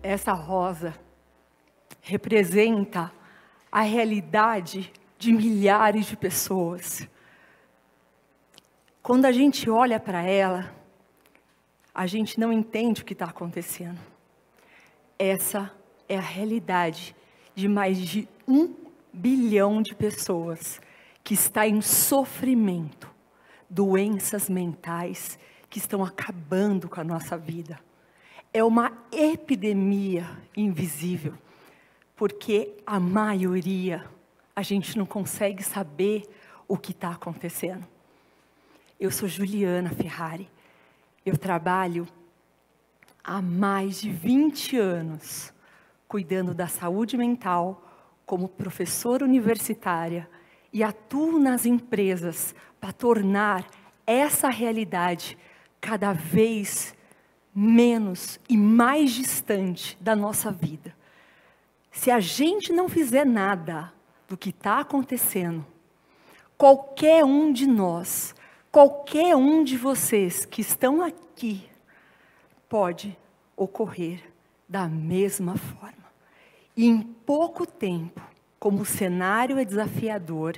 Essa rosa representa a realidade de milhares de pessoas. Quando a gente olha para ela, a gente não entende o que está acontecendo. Essa é a realidade de mais de 1 bilhão de pessoas que está em sofrimento, doenças mentais que estão acabando com a nossa vida. É uma epidemia invisível, porque a maioria, a gente não consegue saber o que está acontecendo. Eu sou Juliana Ferrari, eu trabalho há mais de 20 anos cuidando da saúde mental como professora universitária e atuo nas empresas para tornar essa realidade cada vez menos e mais distante da nossa vida. Se a gente não fizer nada do que está acontecendo, qualquer um de nós, qualquer um de vocês que estão aqui, pode ocorrer da mesma forma. E em pouco tempo, como o cenário é desafiador,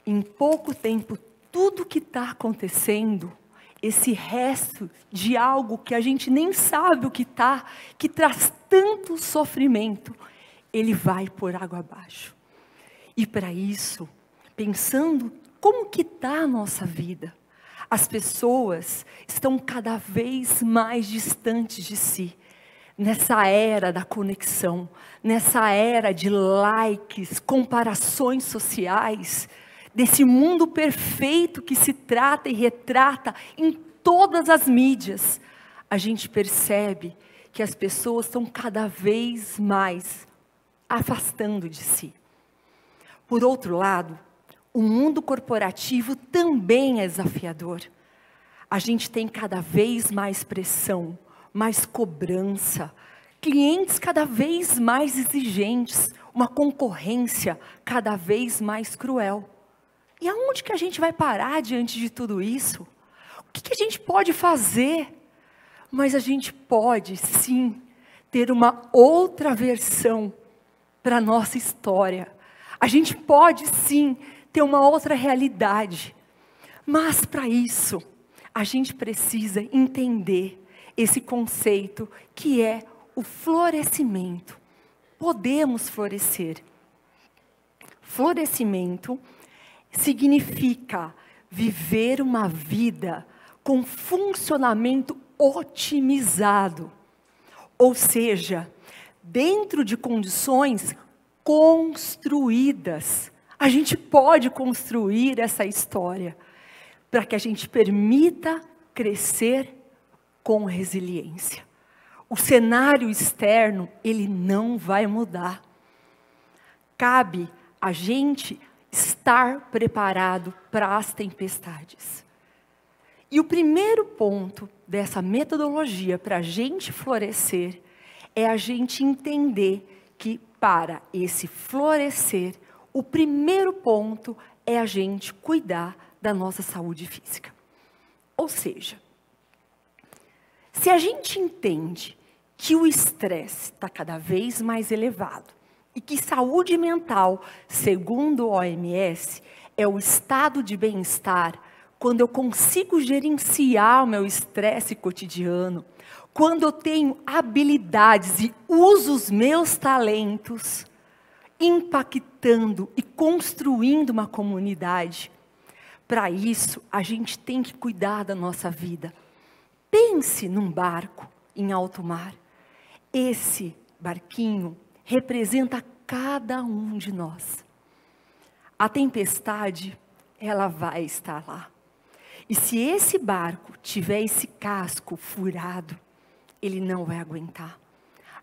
em pouco tempo, tudo que está acontecendo, esse resto de algo que a gente nem sabe o que está, que traz tanto sofrimento, ele vai por água abaixo. E para isso, pensando como que está a nossa vida, as pessoas estão cada vez mais distantes de si. Nessa era da conexão, nessa era de likes, comparações sociais, desse mundo perfeito que se trata e retrata em todas as mídias, a gente percebe que as pessoas estão cada vez mais afastando de si. Por outro lado, o mundo corporativo também é desafiador. A gente tem cada vez mais pressão, mais cobrança, clientes cada vez mais exigentes, uma concorrência cada vez mais cruel. E aonde que a gente vai parar diante de tudo isso? O que a gente pode fazer? Mas a gente pode, sim, ter uma outra versão para a nossa história. A gente pode, sim, ter uma outra realidade. Mas, para isso, a gente precisa entender esse conceito que é o florescimento. Podemos florescer. Florescimento significa viver uma vida com funcionamento otimizado. Ou seja, dentro de condições construídas. A gente pode construir essa história para que a gente permita crescer com resiliência. O cenário externo, ele não vai mudar. Cabe a gente estar preparado para as tempestades. E o primeiro ponto dessa metodologia para a gente florescer é a gente entender que para esse florescer, o primeiro ponto é a gente cuidar da nossa saúde física. Ou seja, se a gente entende que o estresse está cada vez mais elevado e que saúde mental, segundo o OMS, é o estado de bem-estar quando eu consigo gerenciar o meu estresse cotidiano, quando eu tenho habilidades e uso os meus talentos, impactando e construindo uma comunidade. Para isso, a gente tem que cuidar da nossa vida. Pense num barco em alto mar. Esse barquinho representa cada um de nós. A tempestade, ela vai estar lá. E se esse barco tiver esse casco furado, ele não vai aguentar.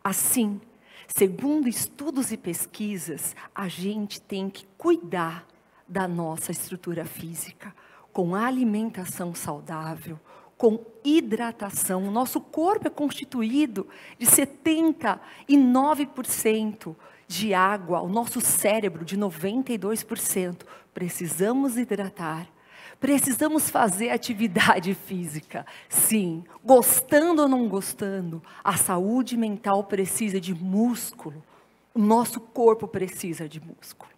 Assim, segundo estudos e pesquisas, a gente tem que cuidar da nossa estrutura física, com alimentação saudável, com hidratação. O nosso corpo é constituído de 79% de água, o nosso cérebro de 92%. Precisamos hidratar, Precisamos fazer atividade física. Sim, gostando ou não gostando, a saúde mental precisa de músculo. O nosso corpo precisa de músculo.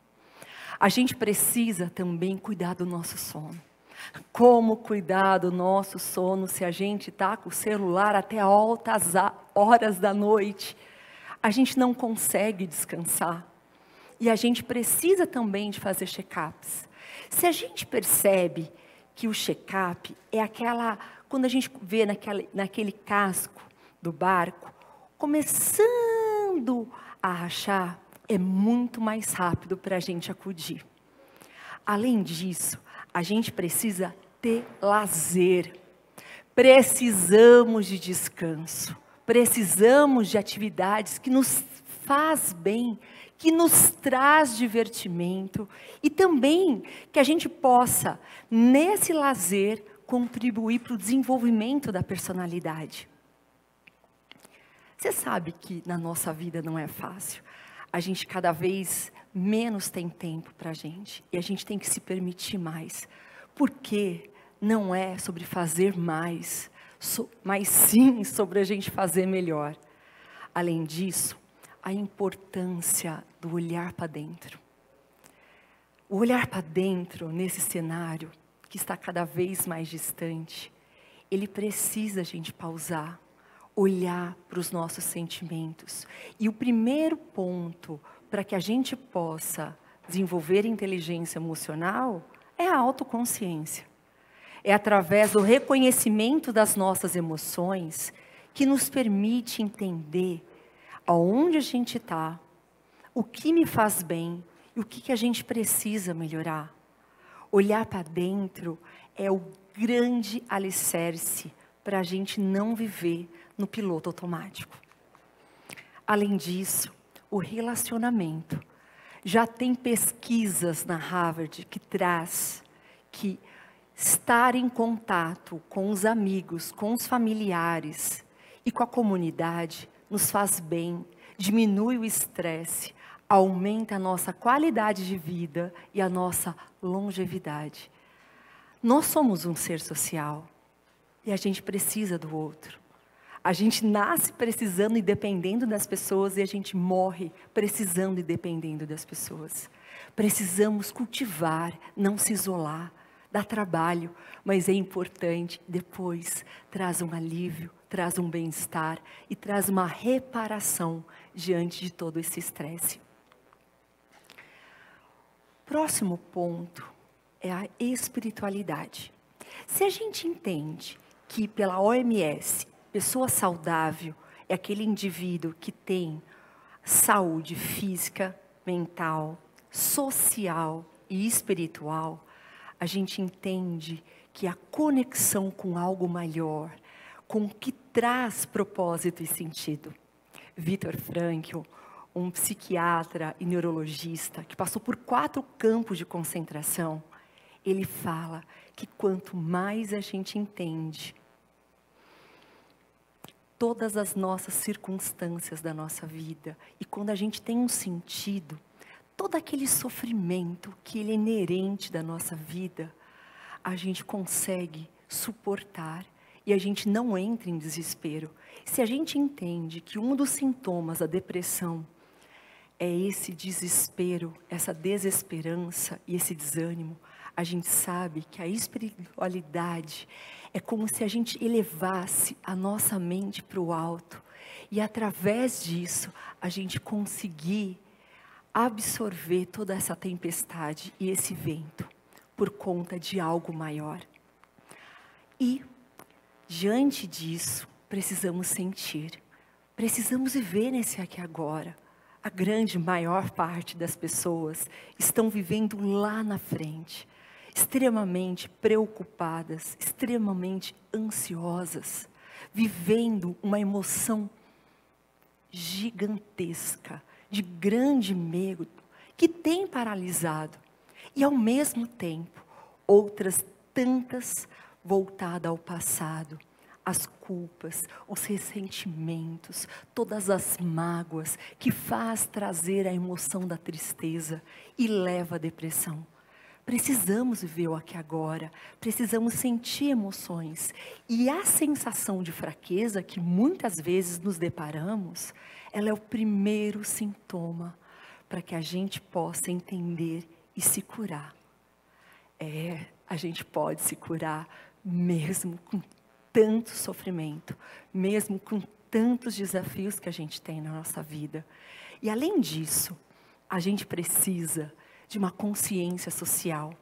A gente precisa também cuidar do nosso sono. Como cuidar do nosso sono se a gente está com o celular até altas horas da noite? A gente não consegue descansar. E a gente precisa também de fazer check-ups. Se a gente percebe que o check-up é quando a gente vê naquele casco do barco, começando a rachar, é muito mais rápido para a gente acudir. Além disso, a gente precisa ter lazer. Precisamos de descanso. Precisamos de atividades que nos faz bem, que nos traz divertimento e também que a gente possa, nesse lazer, contribuir para o desenvolvimento da personalidade. Você sabe que na nossa vida não é fácil. A gente cada vez menos tem tempo para a gente e a gente tem que se permitir mais. Porque não é sobre fazer mais, mas sim sobre a gente fazer melhor. Além disso, a importância do olhar para dentro. O olhar para dentro, nesse cenário, que está cada vez mais distante, ele precisa a gente pausar, olhar para os nossos sentimentos. E o primeiro ponto para que a gente possa desenvolver inteligência emocional é a autoconsciência. É através do reconhecimento das nossas emoções que nos permite entender aonde a gente está, o que me faz bem e o que a gente precisa melhorar. Olhar para dentro é o grande alicerce para a gente não viver no piloto automático. Além disso, o relacionamento. Já tem pesquisas na Harvard que traz que estar em contato com os amigos, com os familiares e com a comunidade nos faz bem, diminui o estresse, aumenta a nossa qualidade de vida e a nossa longevidade. Nós somos um ser social e a gente precisa do outro. A gente nasce precisando e dependendo das pessoas e a gente morre precisando e dependendo das pessoas. Precisamos cultivar, não se isolar, dá trabalho, mas é importante, depois traz um alívio, traz um bem-estar e traz uma reparação diante de todo esse estresse. Próximo ponto é a espiritualidade. Se a gente entende que pela OMS, pessoa saudável é aquele indivíduo que tem saúde física, mental, social e espiritual, a gente entende que a conexão com algo maior, com o que traz propósito e sentido. Viktor Frankl, um psiquiatra e neurologista que passou por 4 campos de concentração, ele fala que quanto mais a gente entende todas as nossas circunstâncias da nossa vida, e quando a gente tem um sentido, todo aquele sofrimento que ele é inerente da nossa vida, a gente consegue suportar e a gente não entra em desespero. Se a gente entende que um dos sintomas da depressão é esse desespero, essa desesperança e esse desânimo, a gente sabe que a espiritualidade é como se a gente elevasse a nossa mente para o alto e através disso a gente conseguir absorver toda essa tempestade e esse vento por conta de algo maior. E diante disso, precisamos sentir, precisamos viver nesse aqui e agora. A grande maior parte das pessoas estão vivendo lá na frente, extremamente preocupadas, extremamente ansiosas, vivendo uma emoção gigantesca, de grande medo, que tem paralisado. E ao mesmo tempo, outras tantas voltadas ao passado, as culpas, os ressentimentos, todas as mágoas que faz trazer a emoção da tristeza e leva à depressão. Precisamos viver o aqui e agora, precisamos sentir emoções. E a sensação de fraqueza que muitas vezes nos deparamos, ela é o primeiro sintoma para que a gente possa entender e se curar. A gente pode se curar mesmo com tanto sofrimento, mesmo com tantos desafios que a gente tem na nossa vida. E além disso, a gente precisa de uma consciência social.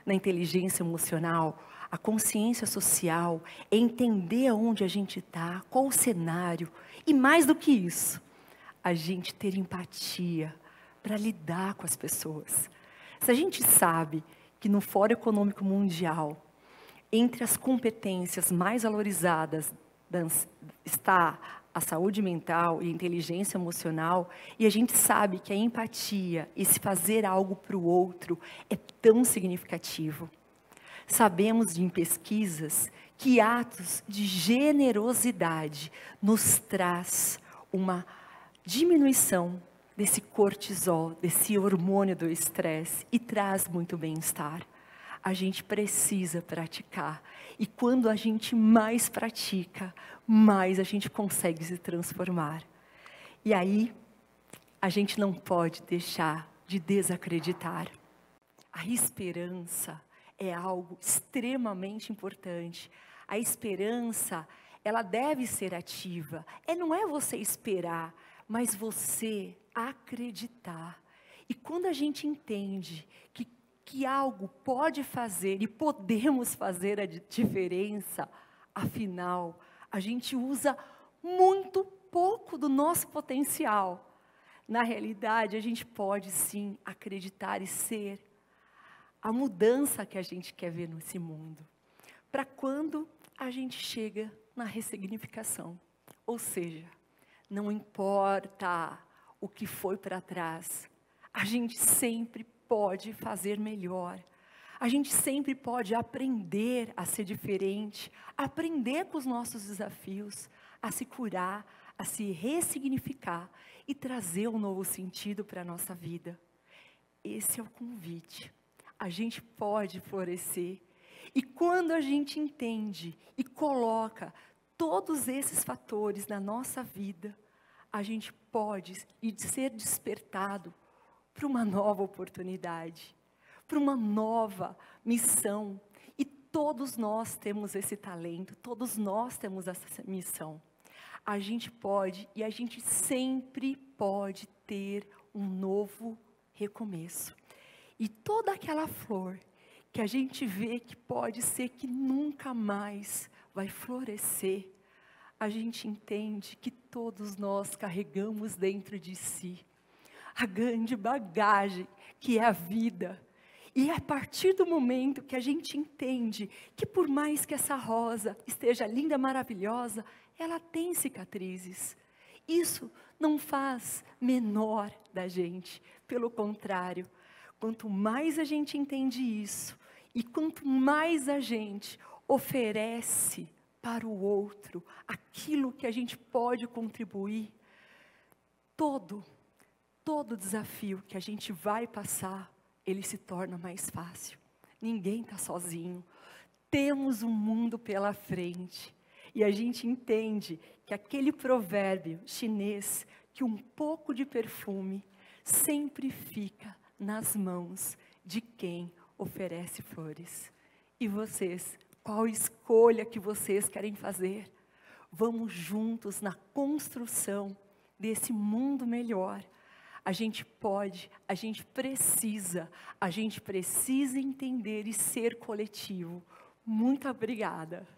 Na inteligência emocional, a consciência social é entender aonde a gente está, qual o cenário, e mais do que isso, a gente ter empatia para lidar com as pessoas. Se a gente sabe que no Fórum Econômico Mundial, entre as competências mais valorizadas está a saúde mental e a inteligência emocional, e a gente sabe que a empatia, esse fazer algo para o outro, é tão significativo. Sabemos em pesquisas que atos de generosidade nos traz uma diminuição desse cortisol, desse hormônio do estresse, e traz muito bem-estar. A gente precisa praticar. E quando a gente mais pratica, mais a gente consegue se transformar. E aí, a gente não pode deixar de desacreditar. A esperança é algo extremamente importante. A esperança, ela deve ser ativa. Não é você esperar, mas você acreditar. E quando a gente entende que algo pode fazer e podemos fazer a diferença, afinal, a gente usa muito pouco do nosso potencial. Na realidade, a gente pode sim acreditar e ser a mudança que a gente quer ver nesse mundo. Para quando a gente chega na ressignificação. Ou seja, não importa o que foi para trás, a gente sempre pode fazer melhor. A gente sempre pode aprender a ser diferente, aprender com os nossos desafios, a se curar, a se ressignificar e trazer um novo sentido para a nossa vida. Esse é o convite. A gente pode florescer. E quando a gente entende e coloca todos esses fatores na nossa vida, a gente pode ser despertado para uma nova oportunidade, para uma nova missão. E todos nós temos esse talento, todos nós temos essa missão. A gente pode e a gente sempre pode ter um novo recomeço. E toda aquela flor que a gente vê que pode ser que nunca mais vai florescer, a gente entende que todos nós carregamos dentro de si a grande bagagem que é a vida. E é a partir do momento que a gente entende que por mais que essa rosa esteja linda, maravilhosa, ela tem cicatrizes. Isso não faz menor da gente, pelo contrário, quanto mais a gente entende isso, e quanto mais a gente oferece para o outro aquilo que a gente pode contribuir, todo desafio que a gente vai passar, ele se torna mais fácil. Ninguém está sozinho. Temos um mundo pela frente. E a gente entende que aquele provérbio chinês, que um pouco de perfume sempre fica nas mãos de quem oferece flores. E vocês, qual escolha que vocês querem fazer? Vamos juntos na construção desse mundo melhor. A gente pode, a gente precisa entender e ser coletivo. Muito obrigada.